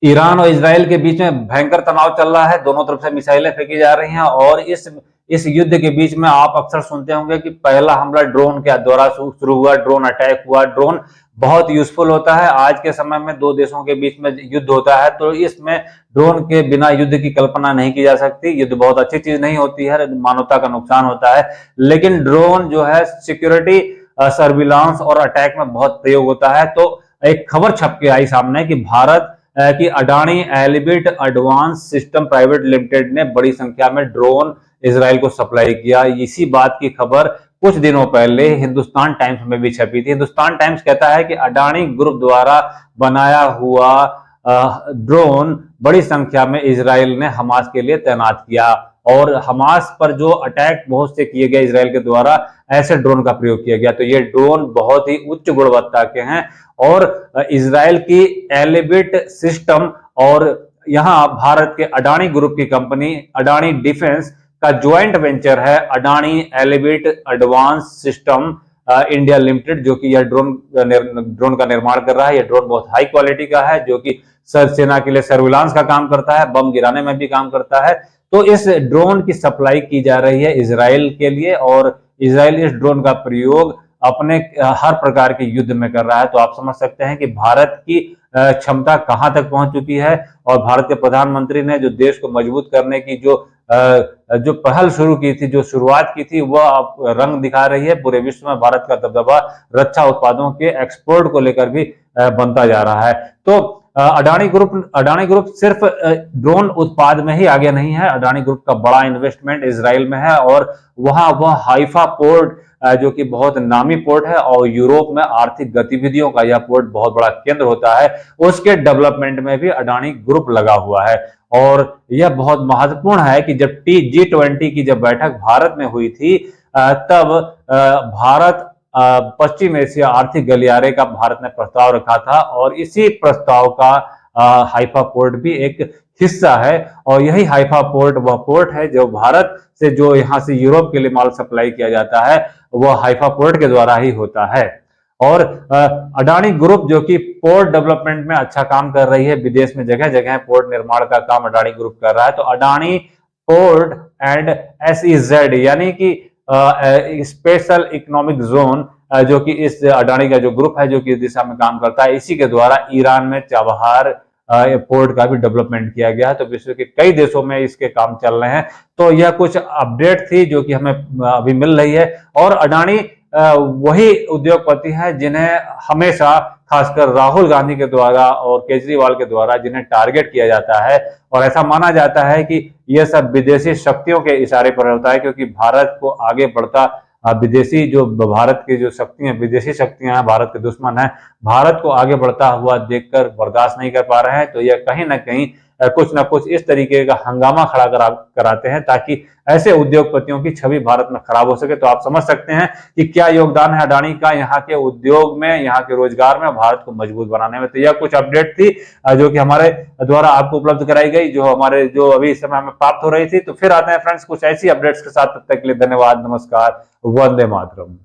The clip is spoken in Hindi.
ईरान और इजराइल के बीच में भयंकर तनाव चल रहा है। दोनों तरफ से मिसाइलें फेंकी जा रही हैं और इस युद्ध के बीच में आप अक्सर सुनते होंगे कि पहला हमला ड्रोन के द्वारा शुरू हुआ, ड्रोन अटैक हुआ। ड्रोन बहुत यूजफुल होता है। आज के समय में दो देशों के बीच में युद्ध होता है तो इसमें ड्रोन के बिना युद्ध की कल्पना नहीं की जा सकती। युद्ध बहुत अच्छी चीज नहीं होती है, मानवता का नुकसान होता है, लेकिन ड्रोन जो है सिक्योरिटी, सर्विलांस और अटैक में बहुत प्रयोग होता है। तो एक खबर छप के आई सामने कि भारत कि Adani Elbit advance system private limited ने बड़ी संख्या में ड्रोन इसराइल को सप्लाई किया। इसी बात की खबर कुछ दिनों पहले हिंदुस्तान टाइम्स में भी छपी थी। हिंदुस्तान टाइम्स कहता है कि अडानी ग्रुप द्वारा बनाया हुआ ड्रोन बड़ी संख्या में इसराइल ने हमास के लिए तैनात किया और हमास पर जो अटैक बहुत से किए गए इसराइल के द्वारा, ऐसे ड्रोन का प्रयोग किया गया। तो ये ड्रोन बहुत ही उच्च गुणवत्ता के हैं और इसराइल की एलिबिट सिस्टम और यहां भारत के अडानी ग्रुप की कंपनी अडानी डिफेंस का ज्वाइंट वेंचर है Adani Elbit advance system India limited, जो कि यह ड्रोन का निर्माण कर रहा है। यह ड्रोन बहुत हाई क्वालिटी का है, जो कि सेना के लिए सर्विलांस का काम करता है, बम गिराने में भी काम करता है। तो इस ड्रोन की सप्लाई की जा रही है इसराइल के लिए और इसराइल इस ड्रोन का प्रयोग अपने हर प्रकार के युद्ध में कर रहा है। तो आप समझ सकते हैं कि भारत की क्षमता कहां तक पहुंच चुकी है और भारत के प्रधानमंत्री ने जो देश को मजबूत करने की जो पहल शुरू की थी, जो शुरुआत की थी, वह अब रंग दिखा रही है। पूरे विश्व में भारत का दबदबा रक्षा उत्पादों के एक्सपोर्ट को लेकर भी बनता जा रहा है। तो अडानी ग्रुप सिर्फ ड्रोन उत्पाद में ही आगे नहीं है। अडानी ग्रुप का बड़ा इन्वेस्टमेंट इसराइल में है और वहां वह हाइफा पोर्ट, जो कि बहुत नामी पोर्ट है और यूरोप में आर्थिक गतिविधियों का यह पोर्ट बहुत बड़ा केंद्र होता है, उसके डेवलपमेंट में भी अडानी ग्रुप लगा हुआ है। और यह बहुत महत्वपूर्ण है कि जब G20 की जब बैठक भारत में हुई थी, तब भारत पश्चिम एशिया आर्थिक गलियारे का भारत ने प्रस्ताव रखा था और इसी प्रस्ताव का हाइफा पोर्ट भी एक हिस्सा है। और यही हाइफा पोर्ट वह पोर्ट है जो भारत से, जो यहां से यूरोप के लिए माल सप्लाई किया जाता है, वह हाइफा पोर्ट के द्वारा ही होता है। और अडानी ग्रुप जो कि पोर्ट डेवलपमेंट में अच्छा काम कर रही है, विदेश में जगह जगह पोर्ट निर्माण का काम अडानी ग्रुप कर रहा है। तो अडानी पोर्ट एंड SEZ यानी कि स्पेशल इकोनॉमिक जोन, जो कि इस अडानी का जो ग्रुप है जो कि इस दिशा में काम करता है, इसी के द्वारा ईरान में चाबहार पोर्ट का भी डेवलपमेंट किया गया है। तो विश्व के कई देशों में इसके काम चल रहे हैं। तो यह कुछ अपडेट थी जो कि हमें अभी मिल रही है। और अडानी वही उद्योगपति है जिन्हें हमेशा, खासकर राहुल गांधी के द्वारा और केजरीवाल के द्वारा, जिन्हें टारगेट किया जाता है और ऐसा माना जाता है कि यह सब विदेशी शक्तियों के इशारे पर होता है, क्योंकि भारत को आगे बढ़ता विदेशी जो भारत की जो शक्तियां, विदेशी शक्तियां हैं, भारत के दुश्मन हैं, भारत को आगे बढ़ता हुआ देखकर बर्दाश्त नहीं कर पा रहे हैं। तो यह कहीं ना कहीं कुछ ना कुछ इस तरीके का हंगामा खड़ा कराते हैं ताकि ऐसे उद्योगपतियों की छवि भारत में खराब हो सके। तो आप समझ सकते हैं कि क्या योगदान है अडानी का यहाँ के उद्योग में, यहाँ के रोजगार में, भारत को मजबूत बनाने में। तो यह कुछ अपडेट थी जो कि हमारे द्वारा आपको उपलब्ध कराई गई, जो अभी इस समय हमें प्राप्त हो रही थी। तो फिर आते हैं फ्रेंड्स कुछ ऐसी अपडेट्स के साथ। तब तक के लिए धन्यवाद, नमस्कार, वंदे मातरम।